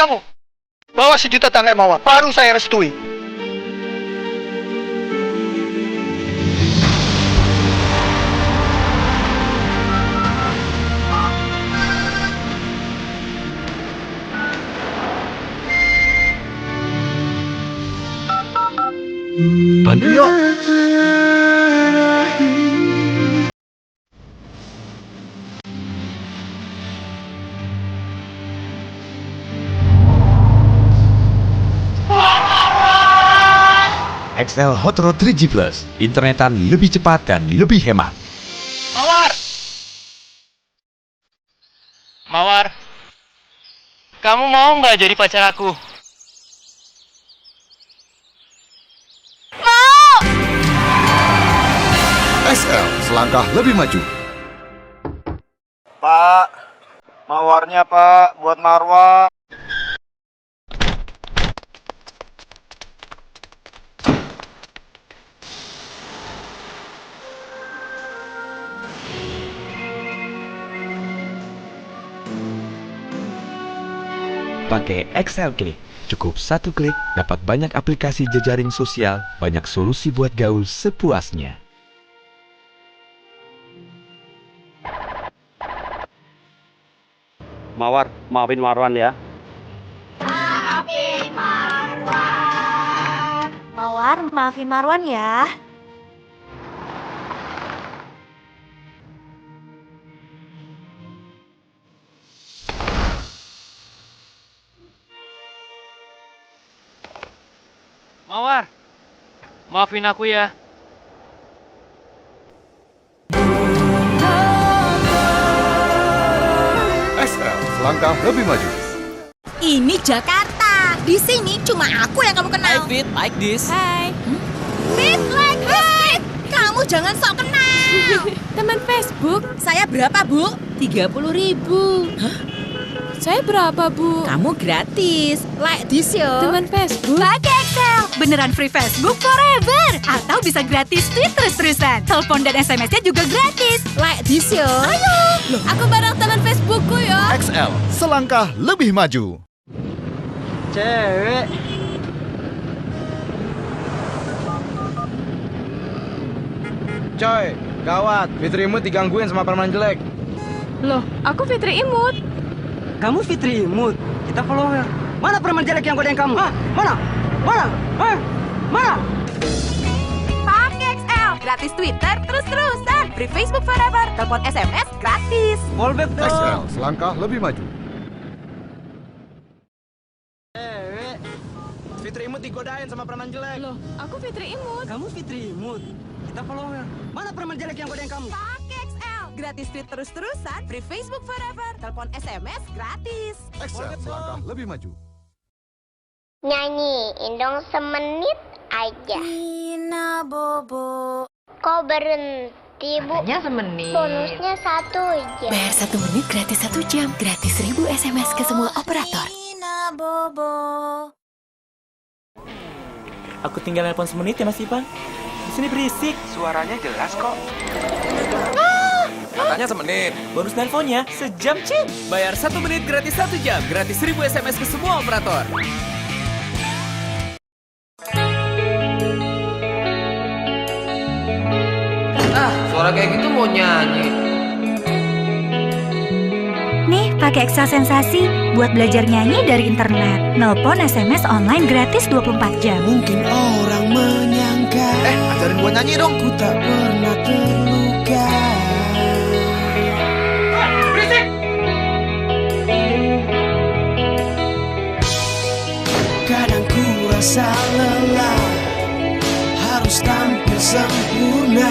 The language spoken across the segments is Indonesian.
kamu. Bawa sejuta tangkai mawar, baru saya restui. Bantu yuk. XL Hot Road 3G Plus, internetan lebih cepat dan lebih hemat. Mawar! Mawar, kamu mau nggak jadi pacar aku? XL, selangkah lebih maju. Pak, mawarnya Pak, buat Marwa. Pakai XL Klik, cukup satu klik dapat banyak aplikasi jejaring sosial, banyak solusi buat gaul sepuasnya. Mawar, maafin Marwan ya. Mawar, maafin Marwan ya. Mawar, maafin aku ya. XL, selangkah lebih maju. Ini Jakarta. Di sini cuma aku yang kamu kenal. Fit, like this. Hai. Fit like this. Kamu jangan sok kenal. Teman Facebook, Saya berapa, Bu? 30.000. Saya berapa, Bu? Kamu gratis. Like this yo. Teman Facebook. Pakai Excel. Beneran free Facebook forever. Atau bisa gratis tweet terus-terusan. Telepon dan SMS-nya juga gratis. Like this yo. Ayo. Loh, aku bareng teman Facebookku ya. XL, selangkah lebih maju. Cewek. Coy, gawat. Fitrimu digangguin sama preman jelek. Loh, aku Fitri Imut. Kamu Fitri Imut. Kita follower. Mana preman jelek yang godain kamu? Hah? Mana? Mana? Hah? Mana? Pakai XL. Gratis Twitter terus-terusan. Free Facebook forever. Telepon SMS gratis. Fallback XL, dong. selangkah lebih maju. Cewek. Fitrimu digodain sama preman jelek. Loh, aku Fitri Imut. Kamu Fitri Imut. Kita follower. Mana preman jelek yang godain kamu? Pakai XL. Gratis tweet terus-terusan. Free Facebook forever. Telepon SMS gratis. XL, selangkah lebih maju. Nyanyiin dong semenit aja. Nina Bobo. Kok berhenti, Bu? Katanya semenit. Bonusnya 1 jam. Bayar 1 menit gratis 1 jam. Gratis 1000 SMS ke semua operator. Nina Bobo. Aku tinggal nelpon semenit ya Mas Ipan. Di sini berisik. Suaranya jelas kok. Katanya semenit. Bonus nelponnya sejam, Cin. Bayar 1 menit gratis 1 jam. Gratis 1000 SMS ke semua operator. Suara kayak gitu mau nyanyi. Nih, pakai Excel Sensasi buat belajar nyanyi dari internet. Nelpon SMS online gratis 24 jam. Mungkin orang menyangka Ajarin gua nyanyi dong. ku tak pernah terluka. Berisik. Kadang ku rasa lelah, harus tampil sempurna.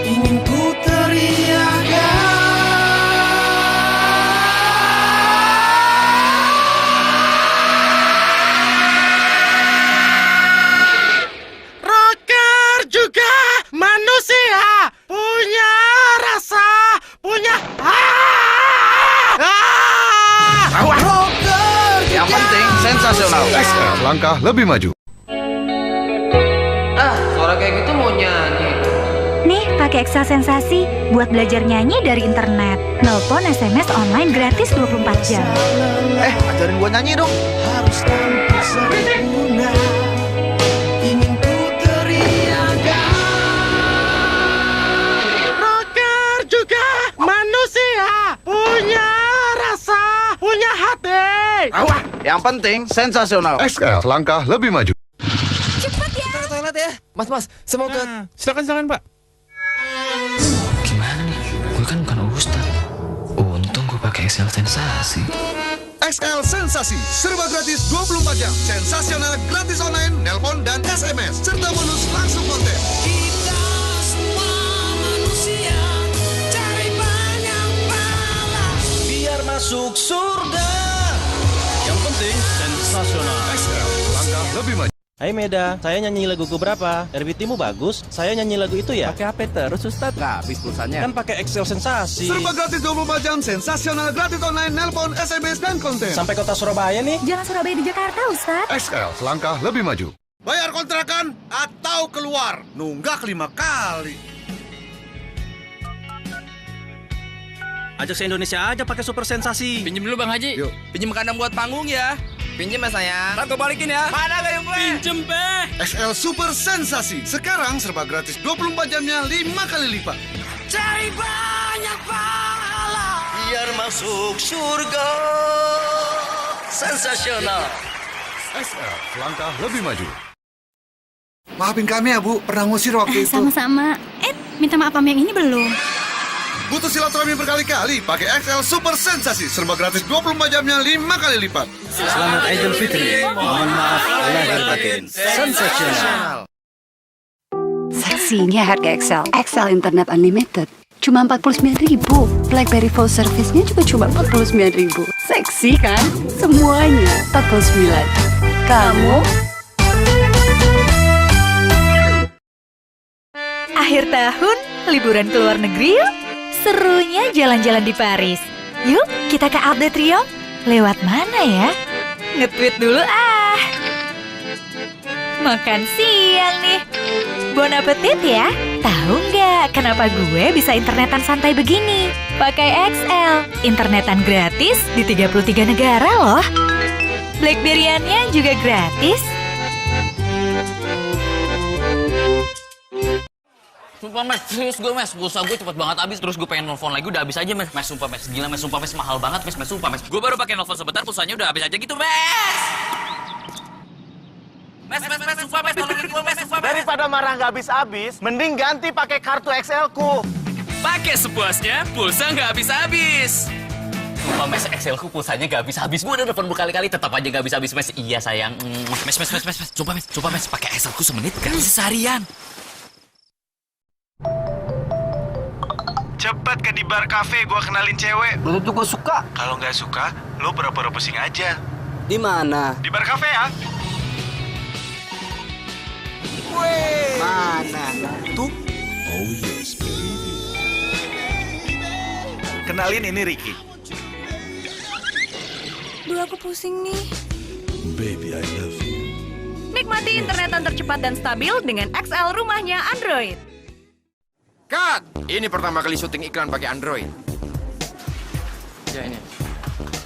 Ingin ku teriakan. Rocker juga manusia, punya rasa, punya rocker Yang penting sensasional. XL, selangkah lebih maju. Suara kayak gitu mau nyanyi. Nih, pakai Excel Sensasi buat belajar nyanyi dari internet. Nelpon SMS online gratis 24 jam. Ajarin gua nyanyi dong. Harus tampil sempurna. Ingin ku teriakan. Rocker juga manusia. Punya rasa, punya hati. Yang penting sensasional. XL, selangkah lebih maju. Ke toilet ya. Mas, saya mau ke... Silakan Pak. Gimana nih? Gue kan bukan ustad. Untung gue pakai Excel Sensasi. XL Sensasi, serba gratis 24 jam. Sensasional, gratis online, nelpon dan SMS. Serta bonus langsung konten. Kita semua manusia cari banyak pahala biar masuk surga. Yang penting sensasional. XL, selangkah lebih maju. Hai Meda, saya nyanyi lagu berapa? RBT-mu bagus, saya nyanyi lagu itu ya? Pakai HP terus Ustad? Nggak habis pulsanya. Kan pakai Excel Sensasi. Serba gratis 24 jam, sensasional, gratis online, nelpon, SMS dan konten. Sampai kota Surabaya nih. Jalan Surabaya di Jakarta, Ustaz. XL, selangkah lebih maju. Bayar kontrakan atau keluar. Nunggak 5 kali. Ajak se-Indonesia aja pakai Super Sensasi. Pinjem dulu Bang Haji. Yuk. Pinjem kandang buat panggung ya. Pinjem ya sayang. Ntar gue balikin ya. Mana gayung gue? Pinjem be. XL Super Sensasi. Sekarang serba gratis 24 jamnya 5 kali lipat. Cari banyak pahala biar masuk surga. Sensasional. XL, selangkah lebih maju. Maafin kami ya Bu, pernah ngusir waktu itu. Sama-sama. Minta maaf sama yang ini belum? Butuh silaturahmi berkali-kali, pakai XL Super Sensasi. Serba gratis 24 jamnya 5 kali lipat. Selamat Idul Fitri. Mohon maaf lahir batin. Sensasional. Seksinya harga Excel. Excel Internet Unlimited. Cuma 49.000. BlackBerry Full Service-nya juga cuma 49.000. Seksi kan? Semuanya 49. Kamu? Akhir tahun, liburan ke luar negeri yuk. Serunya jalan-jalan di Paris. Yuk, kita ke Arc de Triomphe. Lewat mana ya? Nge-tweet dulu ah. Makan siang nih. Bon appetit ya. Tahu nggak kenapa gue bisa internetan santai begini? Pakai XL. Internetan gratis di 33 negara loh. Blackberry-annya juga gratis. Sumpah mes, serius gue mes, pulsa gue cepet banget habis. Terus gue pengen nelfon lagi, udah habis aja mes. Mes sumpah mes, gila mes, sumpah mes, mahal banget mes, sumpah mes. Gue baru pakai nelfon sebentar, pulsanya udah habis aja gitu mes. Mes, sumpah mes, tolongin gue mes, sumpah mes. Daripada marah nggak habis-habis, mending ganti pakai kartu XL ku. Pakai sepuasnya, pulsa nggak habis-habis. Sumpah mes, Excel ku pulsanya nggak habis-habis. Gue udah nelfon berkali-kali, tetap aja nggak habis-habis mes. Iya sayang. Mes, sumpah mes, pakai Excel ku semenit gratis seharian. Cepet ke di bar cafe, gua kenalin cewek. Belum tuh gue suka. Kalau nggak suka, lo pura-pura pusing aja. Di mana? Di bar cafe ya. Mana? Tuh. Oh yes, baby. Kenalin ini Ricky. Duh, aku pusing nih. Baby, I love you. Nikmati internetan tercepat dan stabil dengan XL rumahnya Android. Cut! Ini pertama kali syuting iklan pakai Android. Ya ini.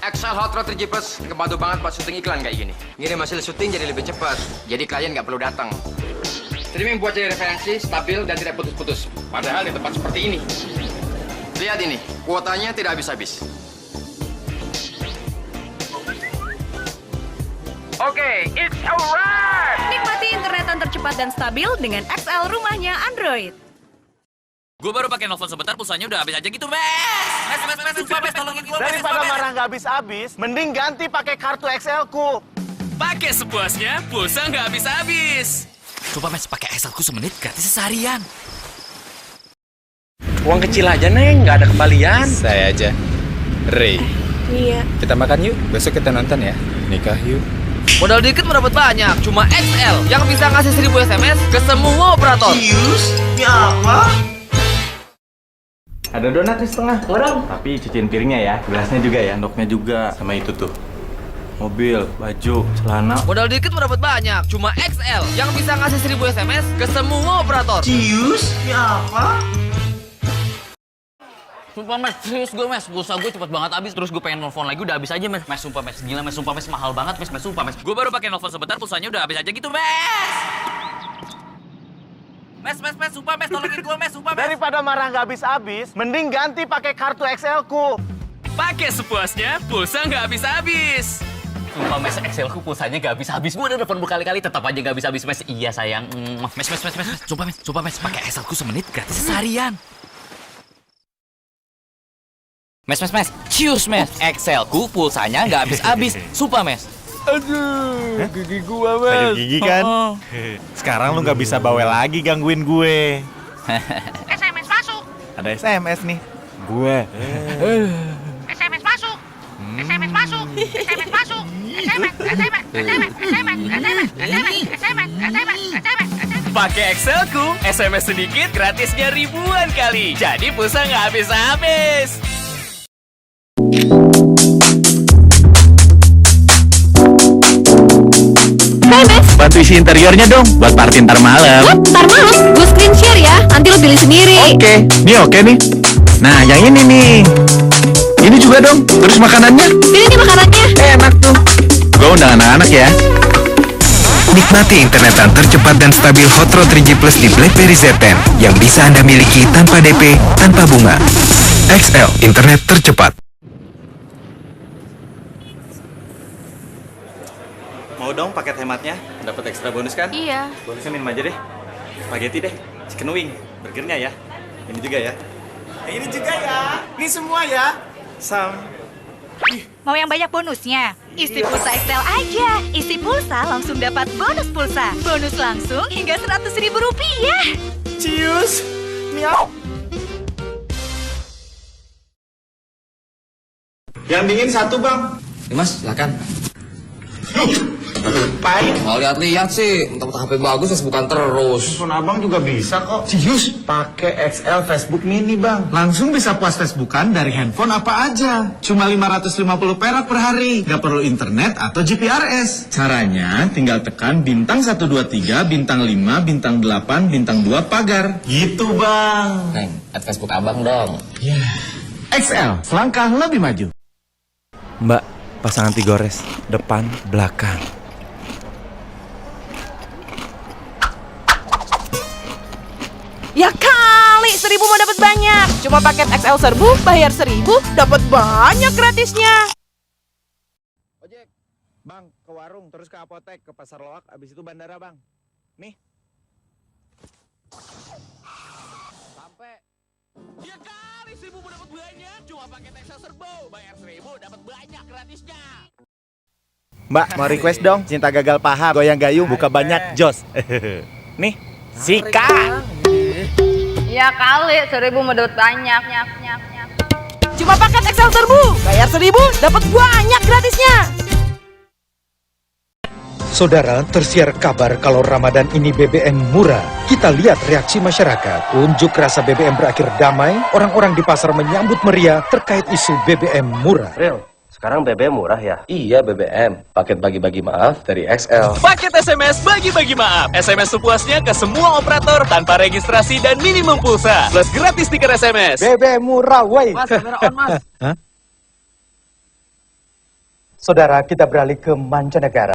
XL Hot Rod 3G Plus ngebantu banget buat syuting iklan kayak gini. Ngirim hasil syuting jadi lebih cepat. Jadi klien nggak perlu datang. Streaming buat jadi referensi, stabil dan tidak putus-putus. Padahal di tempat seperti ini. Lihat ini, kuotanya tidak habis-habis. Oke, it's alright! Nikmati internetan tercepat dan stabil dengan XL rumahnya Android. Gue baru pakai nelfon sebentar, pulsanya udah habis aja gitu mes, sumpah mes, tolongin gue mes. Daripada marah nggak habis-habis, mending ganti pakai kartu XL ku. Pakai sepuasnya, pulsa nggak habis-habis. Coba mes, pakai Excel ku semenit gratis seharian. Uang kecil aja Neng, nggak ada kembalian. Saya aja. Ray. Iya. Kita makan yuk. Besok kita nonton ya. Nikah yuk. Modal dikit mendapat banyak, cuma XL yang bisa ngasih 1000 SMS ke semua operator. Ya apa? Ada donat di setengah. Orang. Tapi cuciin piringnya ya, gelasnya juga ya, sendoknya juga, sama itu tuh. mobil, baju, celana. Modal dikit mau dapat banyak. Cuma XL yang bisa ngasih 1000 SMS ke semua operator. Cius? Ya apa? Sumpah mes, serius gue mes, pulsa gue cepet banget habis. Terus gue pengen nelfon lagi udah habis aja mes. Mes sumpah mes, gila mes, sumpah mes, mahal banget mes, sumpah mes. Gue baru pakai nelfon sebentar, pulsanya udah habis aja gitu mes. Mes, sumpah mes, tolongin gue mes, sumpah mes. Daripada marah nggak habis-habis, mending ganti pakai kartu XL ku. Pakai sepuasnya, pulsa nggak habis-habis. Sumpah mes, Excel ku pulsanya nggak habis-habis. Gue udah telepon berkali-kali, tetap aja nggak habis-habis mes. Iya sayang. Mes. Sumpah mes, pakai Excel ku semenit gratis seharian. Mes. Cheers mes. Excel ku pulsanya nggak habis-habis. Sumpah mes. Aduh, gigi gua mes. Sakit gigi kan? Sekarang lu nggak bisa bawel lagi gangguin gue. SMS masuk. Ada SMS nih. Gue. SMS masuk. SMS masuk. SMS masuk. Pakai Excelku, SMS sedikit gratisnya ribuan kali. Jadi pulsa nggak habis-habis. Hai Bes, Bantu isi interiornya dong, buat party ntar malam. ntar malam gue screen share ya, nanti lo pilih sendiri. Oke, ini oke nih. Nah, yang ini nih. Ini juga dong, terus makanannya. Pilih nih makanannya. Enak tuh. Gue undang anak-anak ya. Nikmati internetan tercepat dan stabil Hotro 3G Plus di BlackBerry Z10 yang bisa Anda miliki tanpa DP, tanpa bunga. XL, internet tercepat. Mau dong paket hematnya? Dapat ekstra bonus kan? Iya. Bonusnya minum aja deh. Spaghetti deh, chicken wing, burgernya ya. Ini juga ya. Ini juga ya. Ini semua ya. Mau yang banyak bonusnya? Isi pulsa XL aja. Isi pulsa langsung dapat bonus pulsa. Bonus langsung hingga Rp100.000. Cius. Miau. Yang dingin satu bang. Mas, silakan. Pahit. Mau lihat-lihat sih, entah HP bagus Facebookan terus. Handphone abang juga bisa kok. Cius, pakai XL Facebook Mini bang. Langsung bisa puas Facebookan dari handphone apa aja. Cuma 550 perak per hari. Gak perlu internet atau GPRS. Caranya tinggal tekan bintang 123, bintang 5, bintang 8, bintang 2 pagar. Gitu bang. Neng, add Facebook abang dong. XL, selangkah lebih maju. Mbak, pasangan Tigores, depan, belakang. Ya kali, 1.000 mau dapat banyak. Cuma paket XL serbu, bayar 1.000, dapat banyak gratisnya. Ojek, bang, ke warung, terus ke apotek, ke pasar loak, abis itu bandara bang. Nih. Sampai. Ya kali 1.000 mau dapat banyak. Cuma paket XL serbu, bayar 1.000, dapat banyak gratisnya. Mbak, mau request dong, cinta gagal paham, goyang gayung, buka banyak, jos. Nih, sikat. Ya kali, 1.000 mau dapat banyak. Cuma paket XL serbu, bayar 1.000, dapat banyak gratisnya. Saudara, tersiar kabar kalau Ramadan ini BBM murah. Kita lihat reaksi masyarakat. Unjuk rasa BBM berakhir damai, orang-orang di pasar menyambut meriah terkait isu BBM murah. Real, sekarang BBM murah ya? Iya BBM, paket bagi-bagi maaf dari XL. Paket SMS bagi-bagi maaf. SMS sepuasnya ke semua operator tanpa registrasi dan minimum pulsa. Plus gratis stiker SMS. BBM murah, woi. Mas, kamera on, Mas. Hah? Saudara, kita beralih ke mancanegara.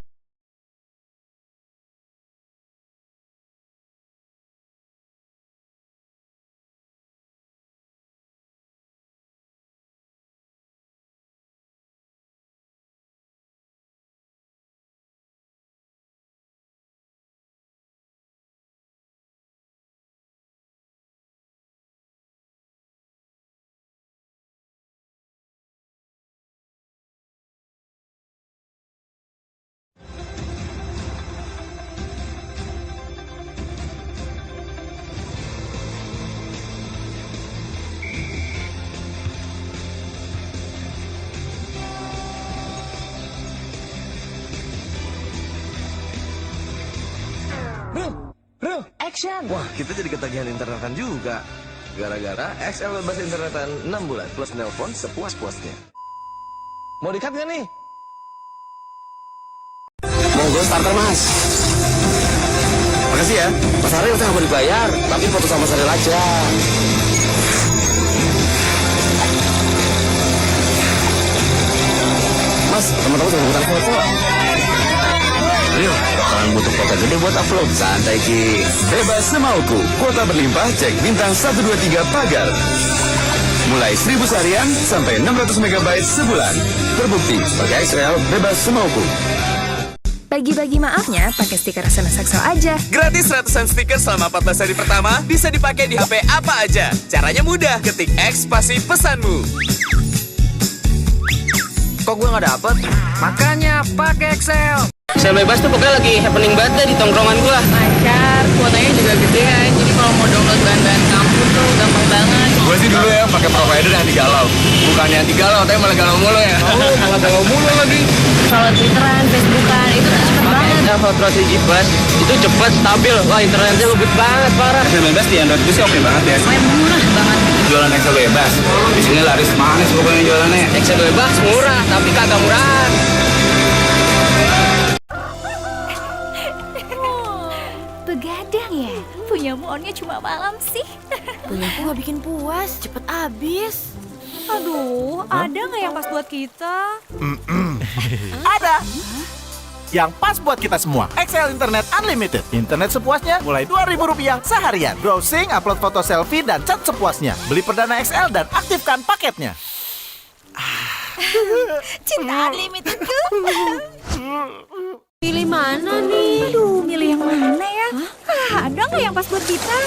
Bro, action! Wah, kita jadi ketagihan internetan juga. Gara-gara XL bebas internetan 6 bulan plus nelpon sepuas-puasnya. Mau di-cut nggak nih? gue starter, Mas. Makasih ya. Mas Ariel nggak mau dibayar, tapi foto sama Mas Ariel aja. Mas, teman-teman sudah ikutan foto. Rio, bakalan butuh foto gede buat upload. Santai, Ki. Bebas semauku. Kuota berlimpah, cek bintang 123 pagar. Mulai 1000 seharian sampai 600 MB sebulan. Terbukti, pakai XL bebas semauku. Bagi-bagi maafnya pakai stiker SMS XL aja. Gratis ratusan stiker selama 14 hari pertama bisa dipakai di HP apa aja. Caranya mudah, ketik X spasi pesanmu. Kok gue nggak dapet? Makanya pakai Excel. Excel bebas tuh pokoknya lagi happening banget deh di tongkrongan gua. Lancar, kuotanya juga gedean. Jadi kalau mau download bahan-bahan kampus tuh gampang banget. Gue sih dulu ya pakai provider anti galau. Bukannya anti galau, tapi malah galau mulu ya. Malah galau mulu lagi. Kalau Twitteran, Facebookan, itu tuh cepet banget. XL Hotro 3G Plus itu cepet, stabil. Wah, internetnya ngebut banget, parah. XL bebas di Android itu sih oke banget ya. Main murah banget. Jualan XL bebas. Di sini laris manis pokoknya jualannya. XL bebas murah, tapi kagak murahan. Begadang ya? Punyamu onnya cuma malam sih. Punyaku nggak bikin puas, cepet habis. Aduh, ada nggak yang pas buat kita? Ada. Yang pas buat kita semua. XL Internet Unlimited. Internet sepuasnya mulai Rp2.000 seharian. Browsing, upload foto selfie, dan chat sepuasnya. Beli perdana XL dan aktifkan paketnya. Cinta unlimited tuh. Pilih mana nih? Aduh, milih yang mana ya? Ada nggak yang pas buat kita?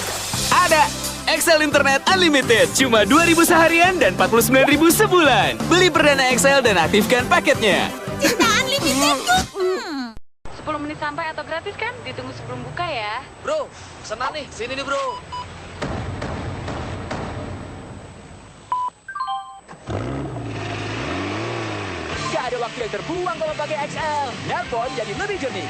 Ada. XL Internet Unlimited. Cuma 2.000 seharian dan 49.000 sebulan. Beli perdana XL dan aktifkan paketnya. Cinta unlimited tuh. 10 menit sampai atau gratis kan? Ditunggu sebelum buka ya. Bro, pesanan nih. Sini nih, bro. Gak ada waktu yang terbuang kalau pakai XL. Nelpon jadi lebih jernih.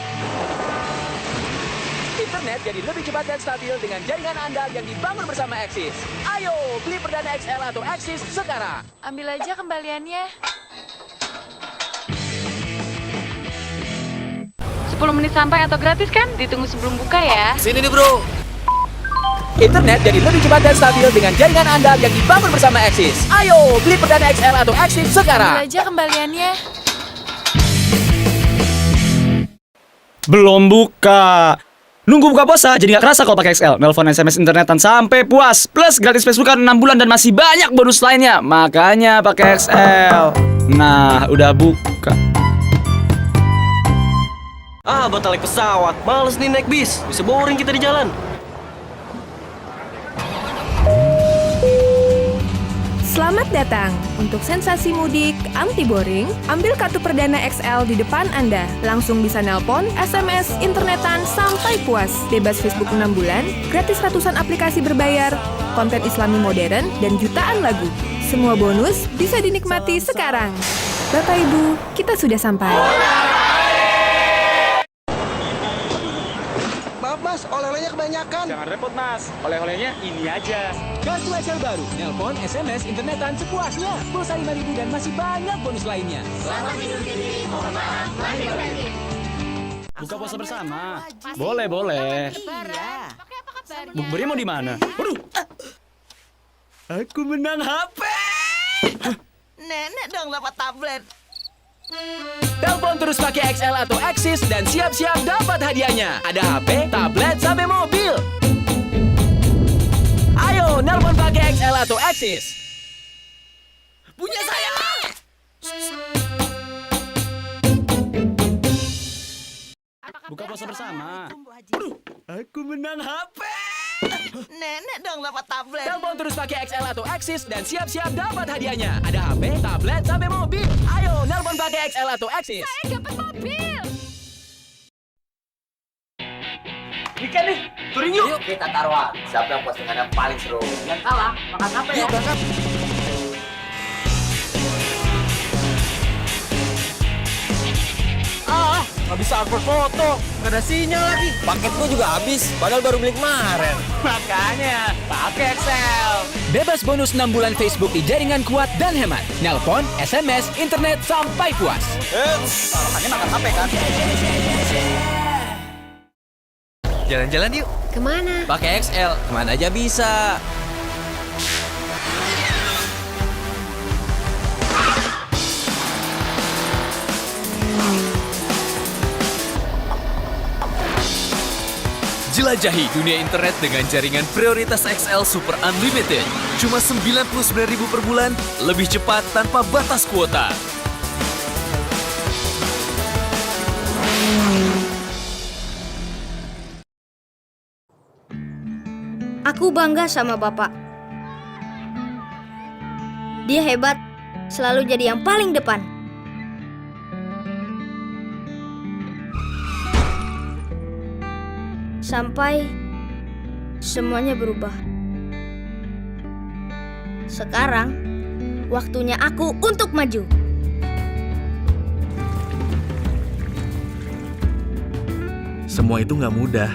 Internet jadi lebih cepat dan stabil dengan jaringan andal yang dibangun bersama Axis. Ayo, beli perdana XL atau Axis sekarang. Ambil aja kembaliannya. 10 menit sampai atau gratis kan? Ditunggu sebelum buka ya. Sini nih, bro. Internet jadi lebih cepat dan stabil dengan jaringan andal yang dibangun bersama Axis. Ayo, beli perdana XL atau Axis sekarang. Ambil aja kembaliannya. Belum buka. Nunggu buka puasa jadi gak kerasa kalau pakai XL. Nelpon, SMS, internetan sampai puas. Plus gratis Facebookan 6 bulan dan masih banyak bonus lainnya. Makanya pakai XL. Nah, udah buka. Ah, batal naik pesawat. Males nih naik bis. Bisa boring kita di jalan. Selamat datang untuk sensasi mudik anti boring. Ambil kartu perdana XL di depan Anda. Langsung bisa nelpon, SMS, internetan sampai puas. Bebas Facebook 6 bulan, gratis ratusan aplikasi berbayar, konten Islami modern, dan jutaan lagu. Semua bonus bisa dinikmati sekarang. Bapak Ibu, kita sudah sampai. Maaf mas, oleh-olehnya kebanyakan. Jangan repot mas, oleh-olehnya ini aja. Kartu XL baru, nelpon, SMS, internetan sepuasnya. Pulsa 5.000 dan masih banyak bonus lainnya. Selamat Idul Fitri, mohon maaf, lahir batin. Buka puasa bersama. Boleh, boleh. Iya. Bukbernya mau di mana? Waduh. Aku menang HP. Nenek dong dapat tablet. Telepon terus pakai XL atau Axis dan siap-siap dapat hadiahnya. Ada HP, tablet, sampai mobil. Ayo, nelpon pakai XL atau Axis. Punya saya. Buka puasa bersama. Aku menang HP. Nenek dong dapat tablet. Telepon terus pakai XL atau Axis dan siap-siap dapat hadiahnya. Ada HP, tablet, sampai mobil. Ayo, nelpon pakai XL atau Axis. Saya dapat mobil. Ikan nih, touring yuk. Yuk kita taruhan. Siapa yang postingannya paling seru? Yang kalah, makan apa ya? Berangkat. Ah, nggak bisa upload foto. Nggak ada sinyal lagi. Paket gua juga habis, padahal baru beli kemarin. Makanya pakai XL. Bebas bonus 6 bulan Facebook di jaringan kuat dan hemat. Nelpon, SMS, internet sampai puas. Alasannya makan HP kan? Jalan-jalan yuk. Kemana? Pakai XL, kemana aja bisa. Jelajahi dunia internet dengan jaringan prioritas XL Super Unlimited. Cuma 99.000 per bulan, lebih cepat tanpa batas kuota. Aku bangga sama Bapak. Dia hebat, selalu jadi yang paling depan. Sampai semuanya berubah. Sekarang, waktunya aku untuk maju. Semua itu nggak mudah.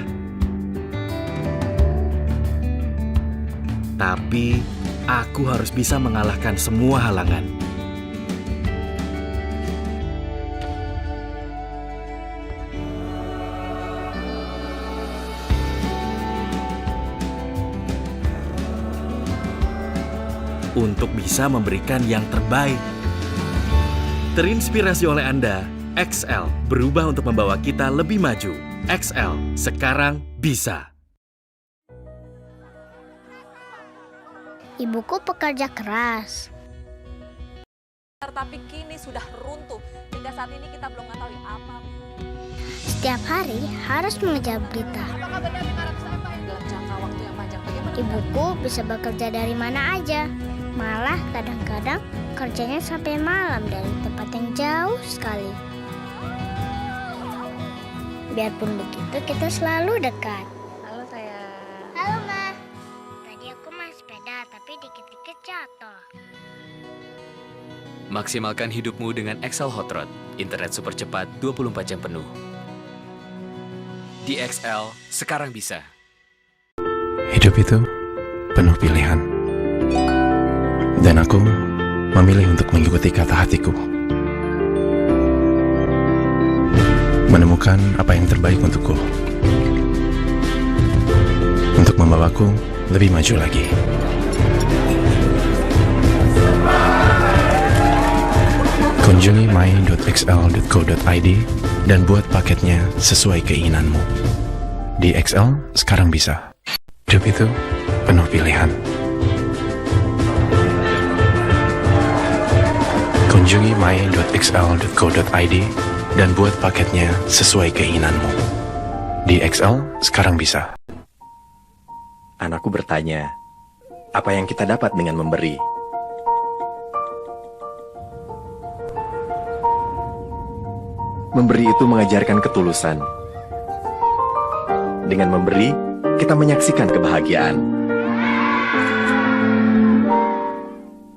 Tapi, aku harus bisa mengalahkan semua halangan. Untuk bisa memberikan yang terbaik. Terinspirasi oleh Anda, XL berubah untuk membawa kita lebih maju. XL, sekarang bisa. Ibuku pekerja keras. Tapi kini sudah runtuh. Hingga saat ini kita belum mengetahui apa. Setiap hari harus mengejar berita. Dalam jangka waktu yang panjang, bagaimana? Ibuku bisa bekerja dari mana aja. Malah kadang-kadang kerjanya sampai malam dari tempat yang jauh sekali. Biarpun begitu, kita selalu dekat. Halo sayang. Halo, Ma. Tadi aku main sepeda, tapi dikit-dikit jatuh. Maksimalkan hidupmu dengan XL Hot Rod. Internet super cepat 24 jam penuh. Di XL, sekarang bisa. Hidup itu penuh pilihan. Dan aku memilih untuk mengikuti kata hatiku. Menemukan apa yang terbaik untukku. Untuk membawaku lebih maju lagi. Kunjungi my.xl.co.id dan buat paketnya sesuai keinginanmu. Di XL, sekarang bisa. Hidup itu penuh pilihan. Kunjungi my.xl.co.id dan buat paketnya sesuai keinginanmu. Di XL, sekarang bisa. Anakku bertanya, apa yang kita dapat dengan memberi? Memberi itu mengajarkan ketulusan. Dengan memberi, kita menyaksikan kebahagiaan.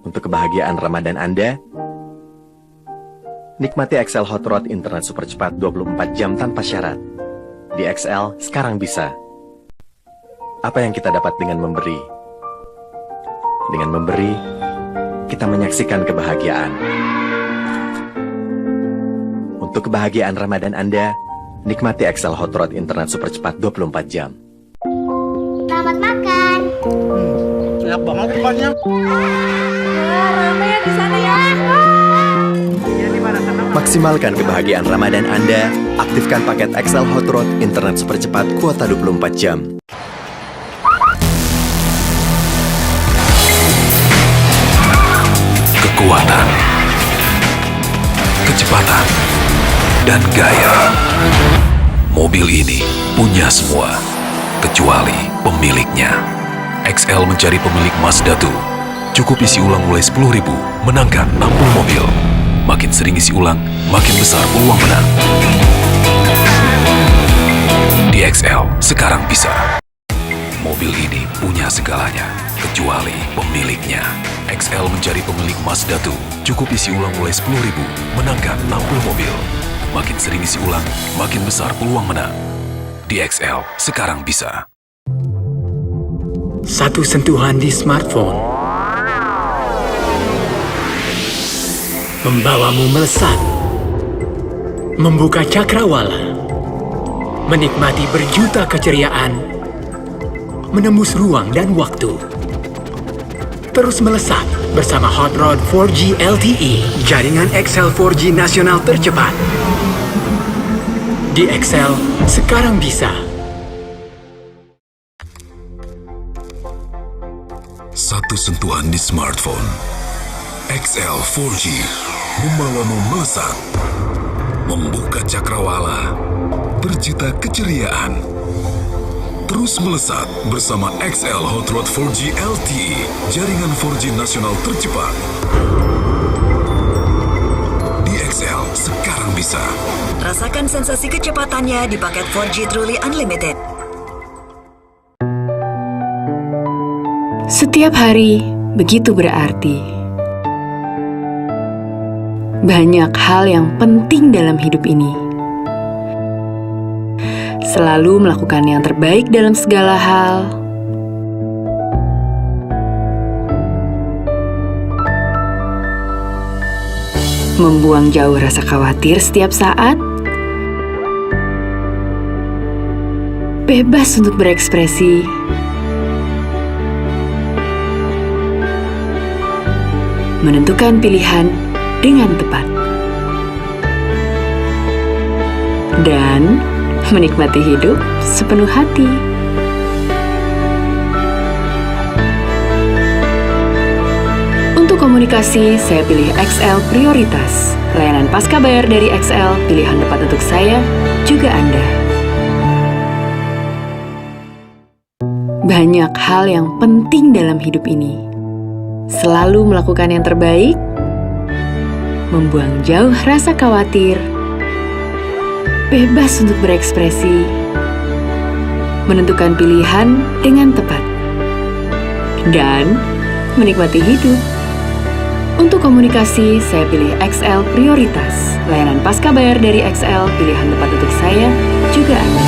Untuk kebahagiaan Ramadan Anda, nikmati XL Hot Rod internet super cepat 24 jam tanpa syarat. Di XL, sekarang bisa. Apa yang kita dapat dengan memberi? Dengan memberi, kita menyaksikan kebahagiaan. Untuk kebahagiaan Ramadan Anda, nikmati XL Hot Rod internet super cepat 24 jam. Selamat makan. Enak banget tempatnya. Rame ya di sana ya. Maksimalkan kebahagiaan Ramadan Anda, aktifkan paket XL Hot Rod internet super cepat kuota 24 jam. Kekuatan, kecepatan, dan gaya. Mobil ini punya semua, kecuali pemiliknya. XL mencari pemilik Mazda 2. Cukup isi ulang mulai 10.000, menangkan 60 mobil. Makin sering isi ulang, makin besar peluang menang. Di XL, sekarang bisa. Mobil ini punya segalanya, kecuali pemiliknya. XL mencari pemilik Mazda 2. Cukup isi ulang mulai 10.000, menangkan 60 mobil. Makin sering isi ulang, makin besar peluang menang. Di XL, sekarang bisa. Satu sentuhan di smartphone membawamu melesat, membuka cakrawala, menikmati berjuta keceriaan, menembus ruang dan waktu. Terus melesat bersama Hot Rod 4G LTE, jaringan XL 4G nasional tercepat. Di XL, sekarang bisa. Satu sentuhan di smartphone. XL 4G membawamu melesat, membuka cakrawala, berjuta keceriaan. Terus melesat bersama XL Hot Rod 4G LTE, jaringan 4G nasional tercepat. Di XL, sekarang bisa. Rasakan sensasi kecepatannya di paket 4G Truly Unlimited. Setiap hari begitu berarti. Banyak hal yang penting dalam hidup ini. Selalu melakukan yang terbaik dalam segala hal. Membuang jauh rasa khawatir setiap saat. Bebas untuk berekspresi. Menentukan pilihan dengan tepat. Dan menikmati hidup sepenuh hati. Untuk komunikasi, saya pilih XL Prioritas. Layanan pasca bayar dari XL, pilihan tepat untuk saya, juga Anda. Banyak hal yang penting dalam hidup ini. Selalu melakukan yang terbaik, membuang jauh rasa khawatir, bebas untuk berekspresi, menentukan pilihan dengan tepat, dan menikmati hidup. Untuk komunikasi, saya pilih XL Prioritas. Layanan pasca bayar dari XL, pilihan tepat untuk saya, juga Anda.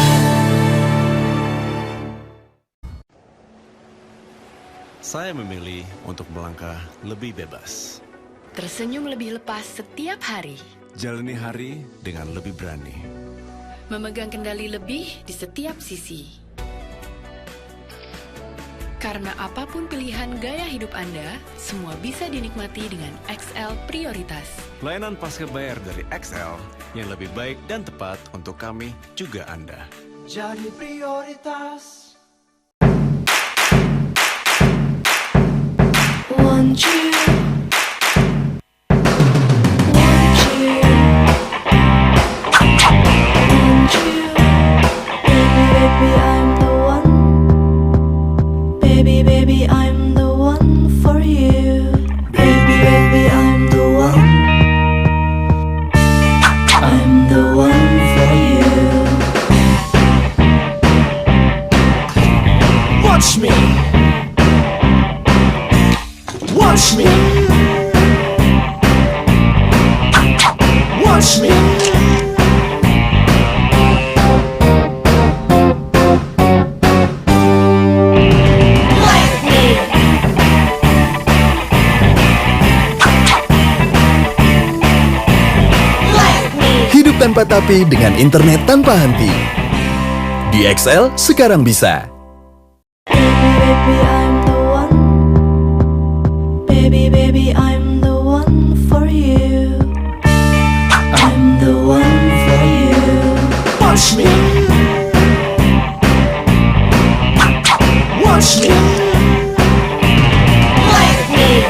Saya memilih untuk melangkah lebih bebas. Tersenyum lebih lepas setiap hari. Jalani hari dengan lebih berani. Memegang kendali lebih di setiap sisi. Karena apapun pilihan gaya hidup Anda, semua bisa dinikmati dengan XL Prioritas. Layanan pasca bayar dari XL yang lebih baik dan tepat untuk kami, juga Anda. Jadi prioritas. Want you. Watch me. Watch me. Watch me. Hidup tanpa tapi dengan internet tanpa henti. Di XL sekarang bisa. Baby, I'm the one for you. I'm the one for you. Watch me. Watch me. Like me.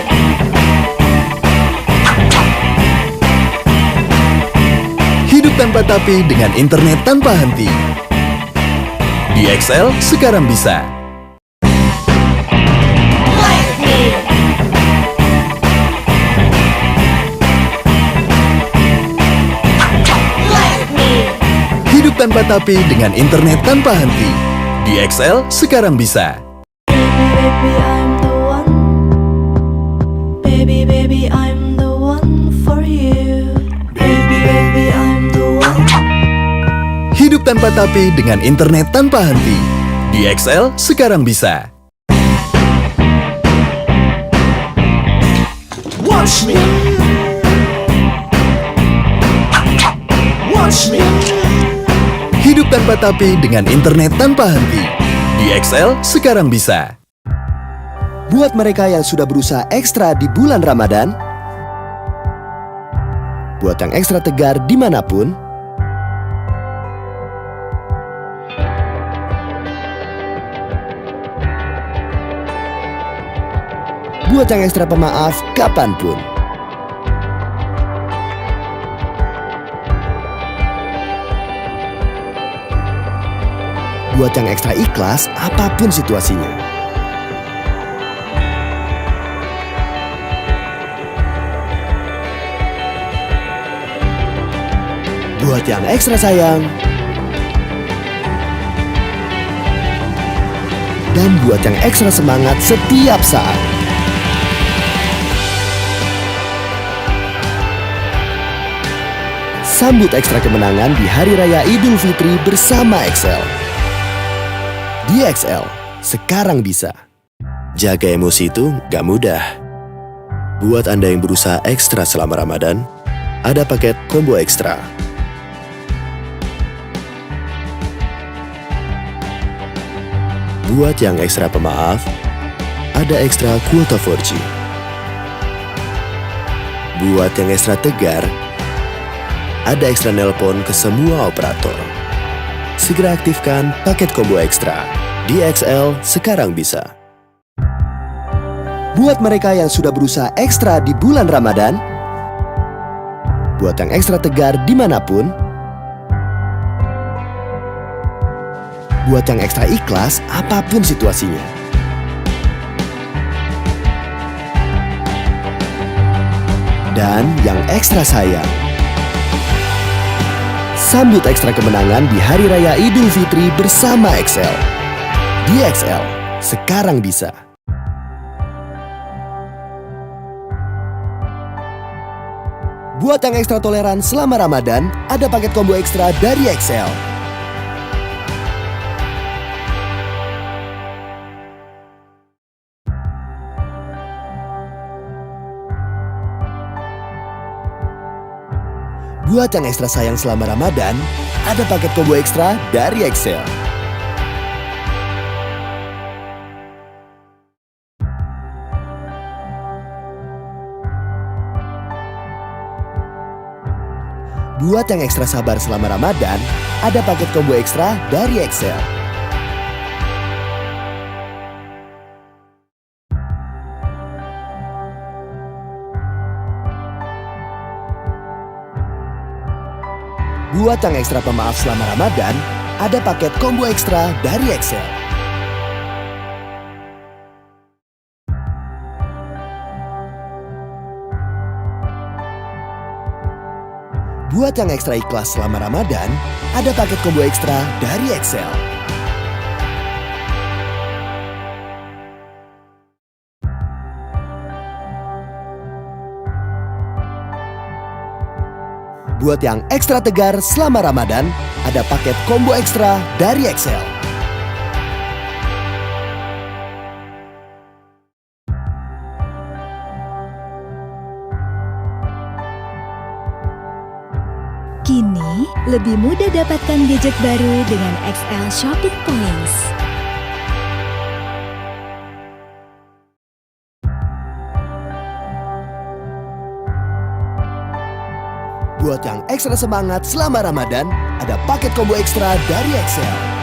Hidup tanpa tapi dengan internet tanpa henti. Di XL sekarang bisa. Hidup tanpa tapi dengan internet tanpa henti. Di XL sekarang bisa. Baby, I'm the one for you. Baby, I'm the one. Hidup tanpa tapi dengan internet tanpa henti. Di XL sekarang bisa. Watch me. Watch me. Hidup tanpa tapi dengan internet tanpa henti. Di XL sekarang bisa. Buat mereka yang sudah berusaha ekstra di bulan Ramadan, buat yang ekstra tegar dimanapun, buat yang ekstra pemaaf kapanpun, buat yang ekstra ikhlas apapun situasinya. Buat yang ekstra sayang, dan buat yang ekstra semangat setiap saat. Sambut ekstra kemenangan di Hari Raya Idul Fitri bersama XL. Di XL, sekarang bisa. Jaga emosi itu gak mudah. Buat Anda yang berusaha ekstra selama Ramadan, ada paket combo ekstra. Buat yang ekstra pemaaf, ada ekstra kuota 4G. Buat yang ekstra tegar, ada ekstra nelpon ke semua operator. Segera aktifkan paket combo ekstra. Di XL sekarang bisa. Buat mereka yang sudah berusaha ekstra di bulan Ramadan, buat yang ekstra tegar dimanapun, buat yang ekstra ikhlas apapun situasinya. Dan yang ekstra sayang, sambut ekstra kemenangan di Hari Raya Idul Fitri bersama XL. Di XL, sekarang bisa. Buat yang ekstra toleran selama Ramadan, ada paket combo ekstra dari XL. Buat yang ekstra sayang selama Ramadan, ada paket combo ekstra dari XL. Buat yang ekstra sabar selama Ramadan, ada paket combo ekstra dari XL. Buat yang ekstra pemaaf selama Ramadan, ada paket combo ekstra dari XL. Buat yang ekstra ikhlas selama Ramadan, ada paket combo ekstra dari XL. Buat yang ekstra tegar selama Ramadan, ada paket combo ekstra dari XL. Kini, lebih mudah dapatkan gadget baru dengan XL Shopping Points. Buat yang ekstra semangat selama Ramadan, ada paket combo ekstra dari XL.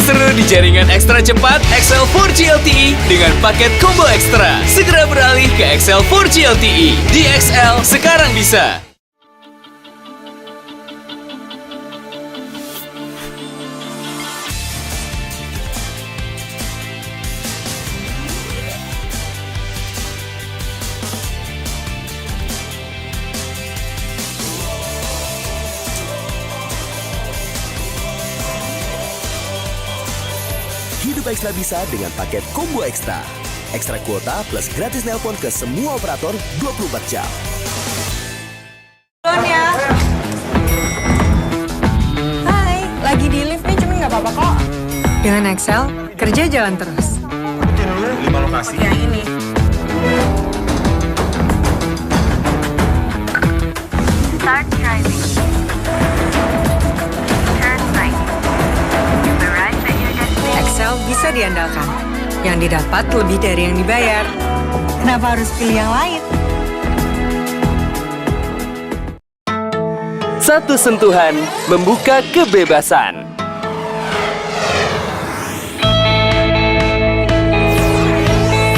seru di jaringan ekstra cepat XL 4G LTE dengan paket combo ekstra. Segera beralih ke XL 4G LTE. Di XL sekarang bisa. Hidup ekstra bisa dengan paket combo ekstra. Ekstra kuota plus gratis nelpon ke semua operator 24 jam. Ya. Hai, lagi di lift nih, cuman nggak apa-apa kok. Dengan Excel, kerja jalan terus. Ikutin dulu 5 lokasi. Yang ini. Start driving. Turn right. Arrive at your destination. Excel bisa diandalkan. Yang didapat lebih dari yang dibayar. Kenapa harus pilih yang lain? Satu sentuhan membuka kebebasan.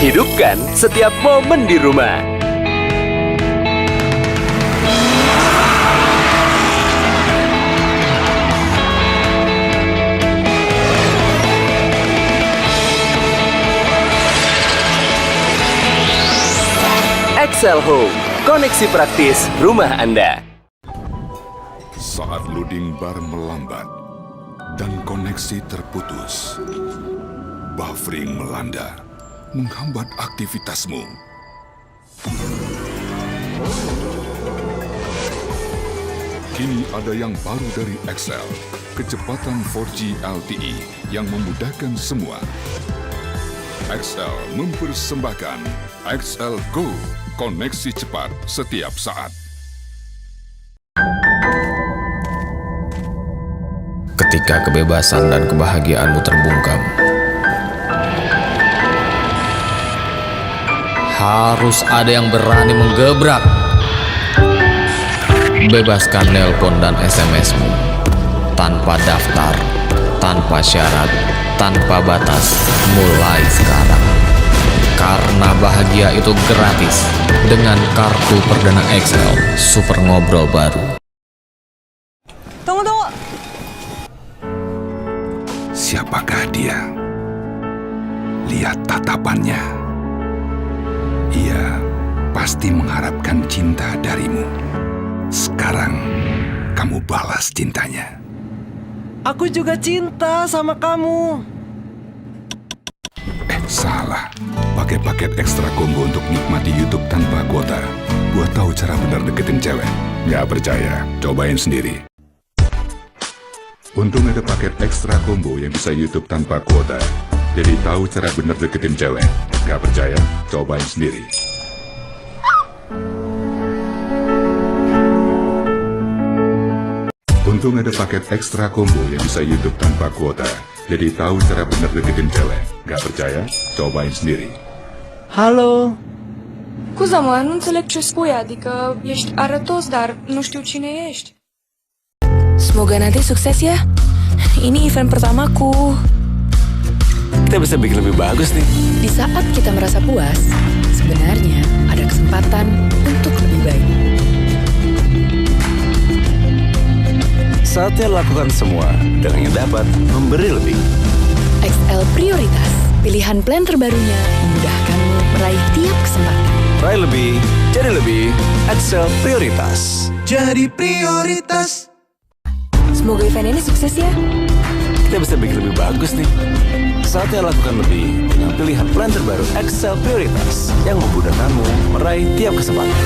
Hidupkan setiap momen di rumah. Excel Home, koneksi praktis rumah Anda. Saat loading bar melambat dan koneksi terputus, buffering melanda, menghambat aktivitasmu. Kini ada yang baru dari XL, kecepatan 4G LTE yang memudahkan semua. XL mempersembahkan XL Go, koneksi cepat setiap saat. Ketika kebebasan dan kebahagiaanmu terbungkam, harus ada yang berani menggebrak. Bebaskan nelpon dan SMS-mu tanpa daftar, tanpa syarat, tanpa batas, mulai sekarang. Karena bahagia itu gratis dengan kartu perdana XL Super Ngobrol baru. Tunggu. Siapakah dia? Lihat tatapannya. Ia pasti mengharapkan cinta darimu. Sekarang kamu balas cintanya. Aku juga cinta sama kamu. Salah. Pakai paket ekstra combo untuk nikmati YouTube tanpa kuota. Buat tahu cara benar deketin cewek. Nggak percaya? Cobain sendiri. Untung ada paket ekstra combo yang bisa YouTube tanpa kuota. Jadi tahu cara benar deketin cewek. Nggak percaya? Cobain sendiri. Untung ada paket ekstra combo yang bisa YouTube tanpa kuota. Jadi tahu cara benar deketin cewek. Nggak percaya? Cobain sendiri. Halo? Scuza mă, nu înțeleg ce spui, adică ești arătos, dar nu știu cine ești. Semoga nanti sukses ya. Ini event pertamaku. Kita bisa bikin lebih bagus nih. Di saat kita merasa puas, sebenarnya ada kesempatan untuk lebih baik. Saatnya lakukan semua dengan yang dapat memberi lebih. XL Prioritas, pilihan plan terbarunya memudahkanmu meraih tiap kesempatan. Raih lebih, jadi lebih. XL Prioritas. Jadi prioritas. Semoga event ini sukses ya. Kita bisa bikin lebih bagus nih. Saatnya lakukan lebih dengan pilihan plan terbaru XL Prioritas yang memudahkanmu meraih tiap kesempatan.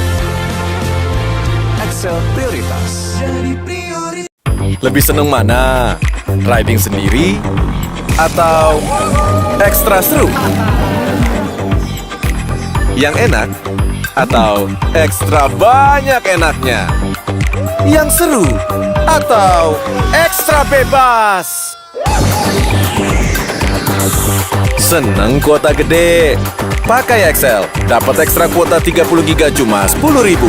XL Prioritas. Jadi prioritas. Lebih seneng mana? Riding sendiri atau ekstra seru? Yang enak atau ekstra banyak enaknya? Yang seru atau ekstra bebas? Seneng kuota gede? Pakai XL, dapat ekstra kuota 30 GB cuma 10.000.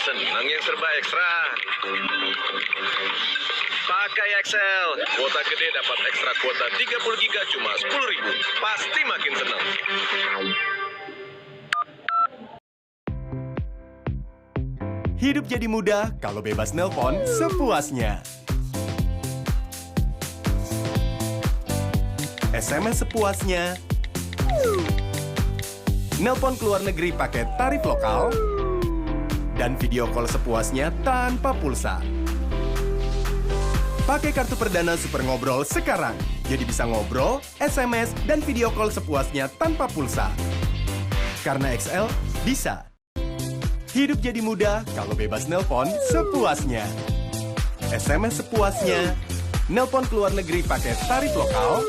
Senang yang serba ekstra. 30 giga cuma 10.000. Pasti makin senang. Hidup jadi mudah kalau bebas nelpon sepuasnya. SMS sepuasnya. Nelpon keluar negeri pakai tarif lokal. Dan video call sepuasnya tanpa pulsa. Pakai kartu perdana Super Ngobrol sekarang. Jadi bisa ngobrol, SMS, dan video call sepuasnya tanpa pulsa. Karena XL bisa. Hidup jadi mudah kalau bebas nelpon sepuasnya. SMS sepuasnya, nelpon keluar negeri pakai tarif lokal,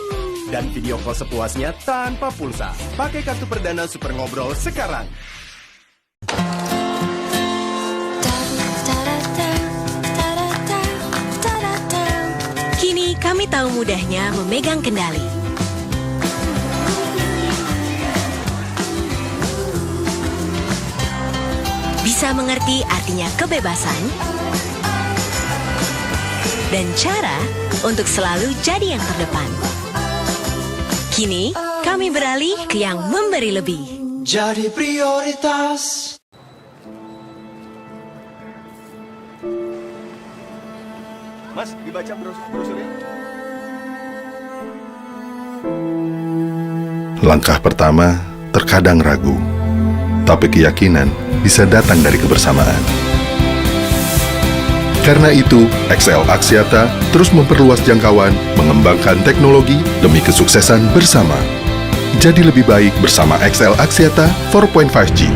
dan video call sepuasnya tanpa pulsa. Pakai kartu perdana Super Ngobrol sekarang. Kini kami tahu mudahnya memegang kendali. Bisa mengerti artinya kebebasan dan cara untuk selalu jadi yang terdepan. Kini kami beralih ke yang memberi lebih. Jadi prioritas. Mas, dibaca brosurnya. Langkah pertama terkadang ragu, tapi keyakinan bisa datang dari kebersamaan. Karena itu, XL Axiata terus memperluas jangkauan, mengembangkan teknologi demi kesuksesan bersama. Jadi lebih baik bersama XL Axiata 4.5G.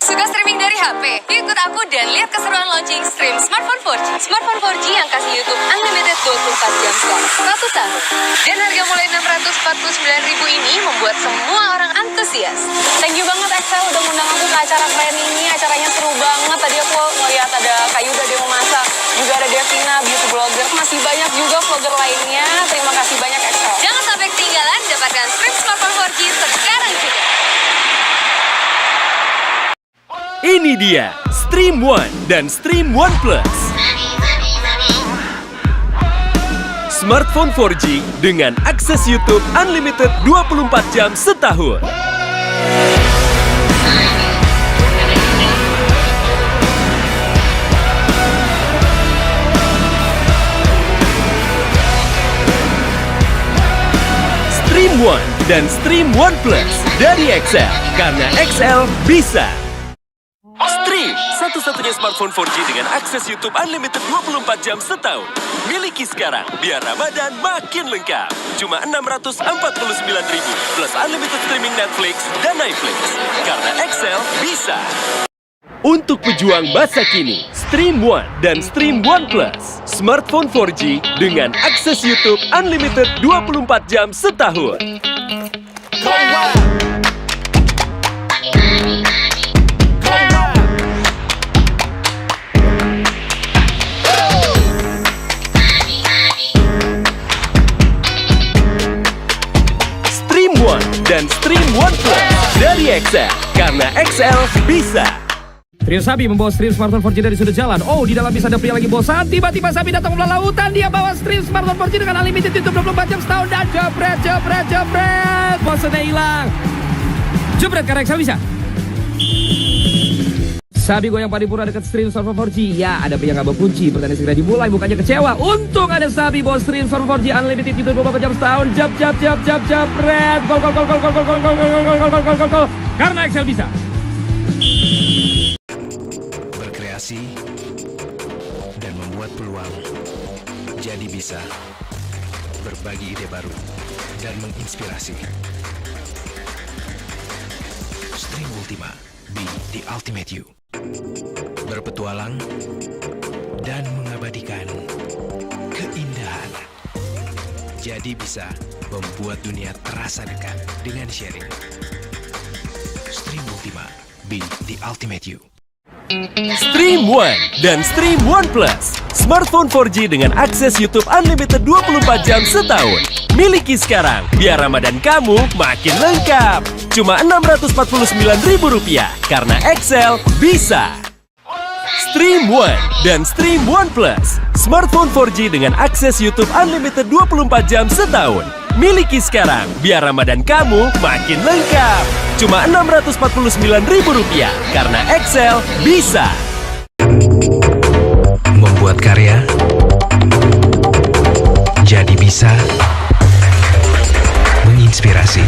Suka streaming dari HP? Ikut aku dan lihat keseruan launching stream smartphone 4G. Smartphone 4G yang kasih YouTube Unlimited 24 jam selama 1 tahun. Dan harga mulai 649.000 ini membuat semua orang antusias. Thank you banget XL udah ngundang aku ke acara keren ini. Acaranya seru banget. Tadi aku ngeliat ada Kayuda dia mau masak. Juga ada Devina, beauty blogger. Masih banyak juga vlogger lainnya. Terima kasih banyak XL. Jangan sampai ketinggalan, dapatkan stream smartphone 4G sekarang juga. Ini dia Stream One dan Stream One Plus. Smartphone 4G dengan akses YouTube Unlimited 24 jam setahun. Stream One dan Stream One Plus dari XL, karena XL bisa. Stream, satu-satunya smartphone 4G dengan akses YouTube Unlimited 24 jam setahun. Miliki sekarang, biar Ramadan makin lengkap. Cuma 649.000 plus unlimited streaming Netflix dan Netflix. Karena XL bisa. Untuk pejuang masa kini, Stream One dan Stream One Plus. Smartphone 4G dengan akses YouTube Unlimited 24 jam setahun. Stream One dan Stream One Plus dari XL, karena XL bisa. Trio Sabi membawa stream smartphone 4G dari sudut jalan. Oh, di dalam bisa ada pria lagi bosan. Tiba-tiba Sabi datang melalui lautan. Dia bawa stream smartphone 4G dengan unlimited YouTube 24 jam setahun. Dan jebret. Bosannya hilang. Jebret karena XL bisa. Sabi goyang paripurna dekat stream smartphone 4G. Ya, ada pria nggak bawa kunci. Pertandingan segera dimulai. Bukannya kecewa. Untung ada Sabi bawa stream smartphone 4G unlimited YouTube 24 jam setahun. Jebret. Gol. Karena XL bisa. Dan membuat peluang, jadi bisa berbagi ide baru dan menginspirasi. Stream Ultima, be the ultimate you. Berpetualang dan mengabadikan keindahan. Jadi bisa membuat dunia terasa dekat dengan sharing. Stream Ultima, be the ultimate you. Stream One dan Stream One Plus. Smartphone 4G dengan akses YouTube Unlimited 24 jam setahun. Miliki sekarang, biar Ramadan kamu makin lengkap. Cuma Rp649.000, karena XL bisa. Stream One dan Stream One Plus. smartphone 4G dengan akses YouTube unlimited 24 jam setahun. Miliki sekarang, biar Ramadan kamu makin lengkap. Cuma Rp649.000, karena XL bisa. Membuat karya jadi bisa menginspirasi.